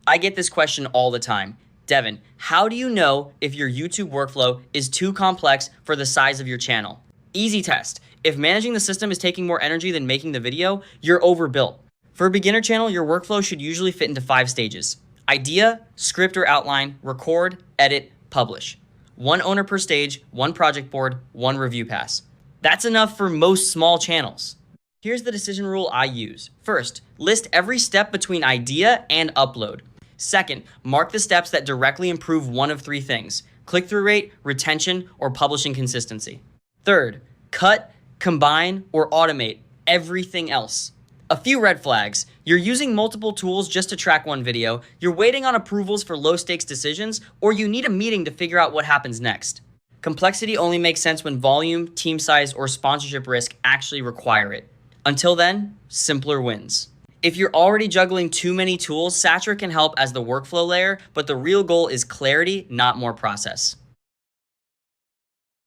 I get this question all the time. Devin, how do you know if your YouTube workflow is too complex for the size of your channel? Easy test. If managing the system is taking more energy than making the video, you're overbuilt. For a beginner channel, your workflow should usually fit into 5 stages. Idea, script or outline, record, edit, publish. 1 owner per stage, 1 project board, 1 review pass. That's enough for most small channels. Here's the decision rule I use. First, list every step between idea and upload. Second, mark the steps that directly improve one of 3 things: click-through rate, retention, or publishing consistency. Third, cut, combine, or automate everything else. A few red flags. You're using multiple tools just to track one video, you're waiting on approvals for low-stakes decisions, or you need a meeting to figure out what happens next. Complexity only makes sense when volume, team size, or sponsorship risk actually require it. Until then, simpler wins. If you're already juggling too many tools, Satcher can help as the workflow layer, but the real goal is clarity, not more process.